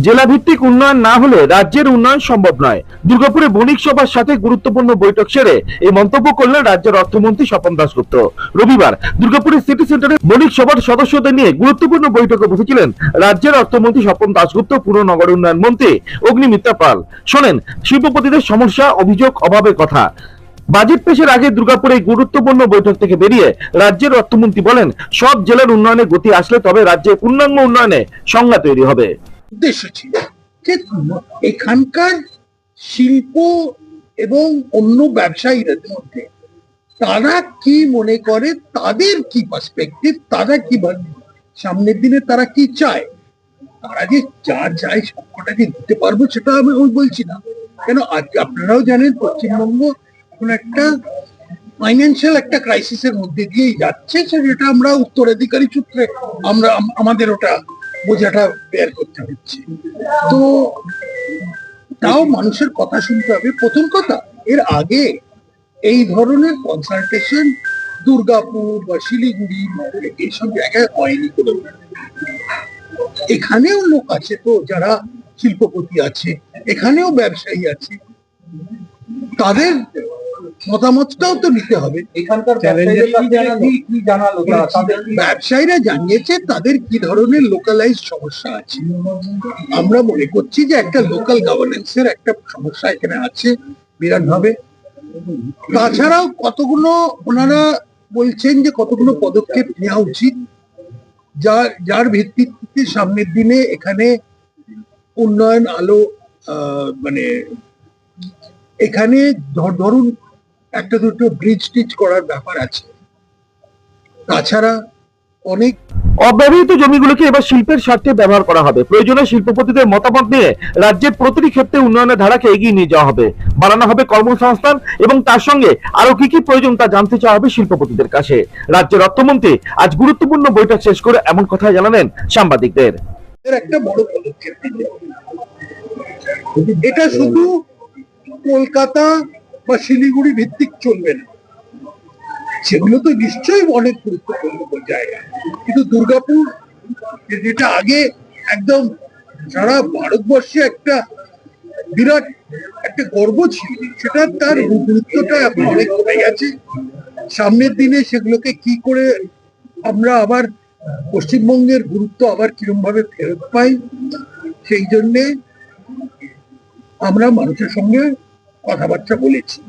জেলা ভিত্তিক উন্নয়ন না হলে রাজ্যের উন্নয়ন সম্ভব নয়। দুর্গাপুরে বণিক সভার সাথে গুরুত্বপূর্ণ বৈঠক সেরে এই মন্তব্য করলেন রাজ্যের অর্থমন্ত্রী স্বপন দাশগুপ্ত। রবিবার দুর্গাপুরের সিটি সেন্টারে বণিক সভার সদস্যদের নিয়ে গুরুত্বপূর্ণ বৈঠকে বসেছিলেন রাজ্যের অর্থমন্ত্রী স্বপন দাশগুপ্ত, পুর নগর উন্নয়ন মন্ত্রী অগ্নিমিত্রা পাল। শোনেন শিল্পপতিদের সমস্যা, অভিযোগ, অভাবের কথা। বাজেট পেশের আগে দুর্গাপুরে গুরুত্বপূর্ণ বৈঠক থেকে বেরিয়ে রাজ্যের অর্থমন্ত্রী বলেন, সব জেলার উন্নয়নে গতি আসলে তবে রাজ্যে পূর্ণাঙ্গ উন্নয়নে সংজ্ঞা তৈরি হবে। উদ্দেশ্য ছিল যে এখানকার শিল্প এবং অন্য ব্যবসায়ীদের মধ্যে তারা কি মনে করে, তাদের কি পার্সপেক্টিভ, তারা কি ভাবে সামনের দিনে তারা কি চায়। তারা যে যার চায় সবকটা যে দিতে পারবো সেটা আমি বলছি না, কেন আজকে আপনারাও জানেন পশ্চিমবঙ্গ এখন একটা ফাইন্যান্সিয়াল একটা ক্রাইসিসের মধ্যে দিয়েই যাচ্ছে, সেটা আমরা উত্তরাধিকারী সূত্রে আমরা আমাদের ওটা বোঝাটা বের করতে হচ্ছে। তো তাও মানুষের কথা শুনতে হবে। প্রথম কথা, এর আগে এই ধরনের কনসালটেশন দুর্গাপুর বা শিলিগুড়ি এইসব জায়গায় হয়নি কোনো। এখানেও লোক আছে তো যারা শিল্পপতি আছে, এখানেও ব্যবসায়ী আছে, তাদের মতামতটাও তো নিতে হবে। এখানকার ব্যবসায়ীরা জানিয়েছে তাদের কি ধরনের লোকালাইজ সমস্যা আছে। আমরা মনে করছি যে একটা লোকাল গভর্নেন্সের একটা সমস্যা এখানে আছে বিরাট ভাবে। তাছাড়াও কতগুলো ওনারা বলছেন যে কতগুলো পদক্ষেপ নেওয়া উচিত, যার ভিত্তিতে সামনের দিনে এখানে উন্নয়ন আলো মানে এখানে ধরুন একটা দুটো ব্রিজ টিচ করার ব্যাপার আছে। তাছাড়া অনেক অব্যবহৃত জমিগুলোকে এবার শিল্পের স্বার্থে ব্যবহার করা হবে। প্রয়োজনে শিল্পপতিদের মতামত নিয়ে রাজ্যের প্রতিটি ক্ষেত্রে উন্নয়নের ধারাকে এগিয়ে নিয়ে যাওয়া হবে। বাড়ানো হবে কর্মসংস্থান এবং তার সঙ্গে আরো কি কি প্রয়োজন তা জানতে চাওয়া হবে শিল্পপতিদের কাছে। রাজ্যের অর্থমন্ত্রী আজ গুরুত্বপূর্ণ বৈঠক শেষ করে এমন কথা জানালেন সাংবাদিকদের। একটা বড় পদক্ষেপ নিতে হবে। এটা শুধু কলকাতা বা শিলিগুড়ি ভিত্তিক চলবে না, সেগুলো তো নিশ্চয়ই অনেক গুরুত্বপূর্ণ জায়গা, কিন্তু দুর্গাপুর যেটা আগে একদম সারা ভারতবর্ষে একটা বিরাট একটা গর্ব ছিল, সেটা তার গুরুত্বটা এখন অনেক কমে গেছে। সামনের দিনে সেগুলোকে কি করে আমরা আবার পশ্চিমবঙ্গের গুরুত্ব আবার কিরম ভাবে ফেরত পাই, সেই জন্যে আমরা মানুষের সঙ্গে কথাবার্তা বলেছি।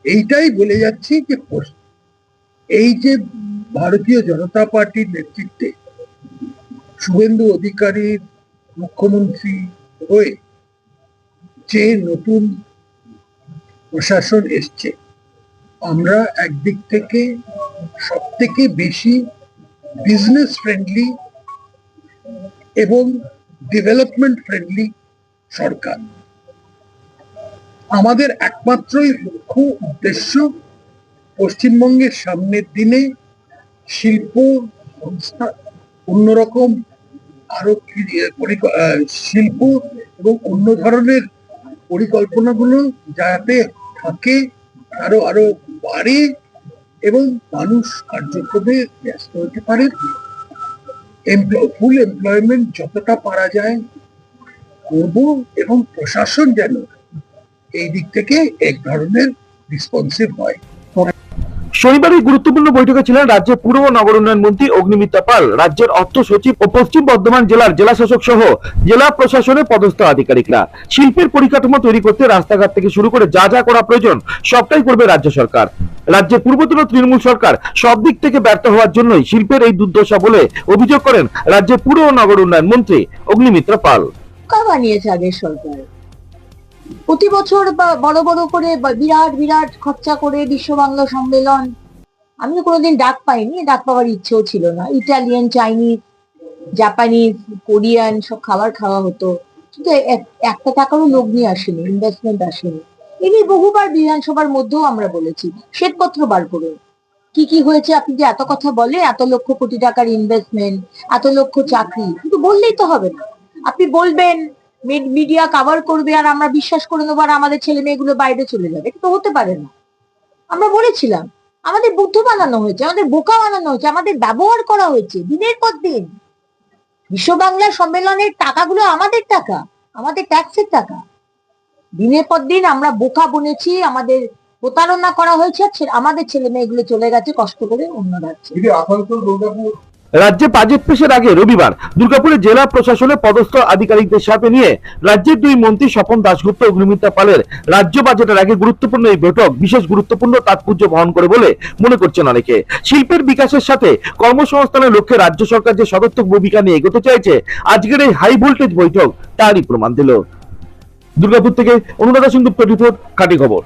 এইটাই বলে যাচ্ছি যে এই যে ভারতীয় জনতা পার্টির নেতৃত্বে শুভেন্দু অধিকারীর মুখ্যমন্ত্রী হয়ে যে নতুন প্রশাসন এসছে, আমরা একদিক থেকে সব থেকে বেশি বিজনেস ফ্রেন্ডলি এবং ডেভেলপমেন্ট ফ্রেন্ডলি সরকার। আমাদের একমাত্রই মুখ্য উদ্দেশ্য পশ্চিমবঙ্গের সামনের দিনে শিল্প সংস্থা অন্যরকম আরো শিল্প এবং অন্য ধরনের পরিকল্পনাগুলো যাতে থাকে, আরো আরো বাড়ে এবং মানুষ কার্যক্রমে ব্যস্ত হতে পারে। ফুল এমপ্লয়মেন্ট যতটা পারা যায় করব, এবং প্রশাসন যেন এই দিক থেকে এক ধরনের রেসপন্সিভ হয়। শনিবার এই গুরুত্বপূর্ণ বৈঠকে ছিলেন রাজ্যের পুর ও নগর উন্নয়ন মন্ত্রী অগ্নিমিত্রা পাল, রাজ্যের অর্থ সচিব ও পশ্চিম বর্ধমান জেলার জেলাশাসক সহ জেলা প্রশাসনের পদস্থ আধিকারিকরা। শিল্পের পরিকাঠামো তৈরি করতে রাস্তাঘাট থেকে শুরু করে যা যা করা প্রয়োজন সবটাই করবে রাজ্য সরকার। রাজ্যের পূর্বতন তৃণমূল সরকার সব দিক থেকে ব্যর্থ হওয়ার জন্যই শিল্পের এই দুর্দশা বলে অভিযোগ করেন রাজ্যের পুর ও নগর উন্নয়ন মন্ত্রী অগ্নিমিত্রা পাল। বানিয়েছে আগের সরকার প্রতি বছর বড় বড় করে বিরাট বিরাট খরচা করে বিশ্ব বাংলা সম্মেলন। আমি তো কোনোদিন ডাক পাইনি, ডাক পাওয়ার ইচ্ছেও ছিল না। ইটালিয়ান, চাইনিজ, জাপানিজ, কোরিয়ান সব খাবার খাওয়া হতো, কিন্তু একটা টাকারও লোক নিয়ে আসেনি, ইনভেস্টমেন্ট আসেনি। এমনি বহুবার বিধানসভার মধ্যেও আমরা বলেছি শ্বেতপত্র বার করুন, কি কি হয়েছে। আপনি যে এত কথা বলে, এত লক্ষ কোটি টাকার ইনভেস্টমেন্ট, এত লক্ষ চাকরি, কিন্তু বললেই তো হবে না। আপনি বলবেন, মিডিয়া কভার করবে, আর আমরা বিশ্বাস করে নেবো, আর আমাদের ছেলে মেয়েগুলো বাইরে চলে যাবে। এটা তো হতে পারে না। আমরা বলেছিলাম আমাদের বুদ্ধ বানানো হয়েছে, আমাদের বোকা বানানো হয়েছে, আমাদের ব্যবহার করা হয়েছে দিনের পর দিন। বিশ্ব বাংলা সম্মেলনের টাকাগুলো আমাদের টাকা, আমাদের ট্যাক্সের টাকা। দিনের পর দিন আমরা বোকা বনেছি, আমাদের প্রতারণা করা হয়েছে, আমাদের ছেলে মেয়েগুলো চলে গেছে কষ্ট করে অন্য রাজ্যে। রাজ্যে বাজেট পেশের আগে রবিবার দুর্গাপুরে জেলা প্রশাসনের পদস্থ আধিকারিকদের সাথে নিয়ে রাজ্যের দুই মন্ত্রী স্বপন দাশগুপ্ত ও অগ্নিমিত্রা পালের রাজ্য বাজেটের আগে গুরুত্বপূর্ণ এই বৈঠক বিশেষ গুরুত্বপূর্ণ তাৎপর্য বহন করে বলে মনে করছেন অনেকে। শিল্পের বিকাশের সাথে কর্মসংস্থানের লক্ষ্যে রাজ্য সরকার যে সদর্থক ভূমিকা নিয়ে এগোতে চাইছে, আজকের এই হাই ভোল্টেজ বৈঠক তারই প্রমাণ দিল। দুর্গাপুর থেকে অনুরাধা সেনগুপ্ত রিপোর্ট, খাঁটি খবর।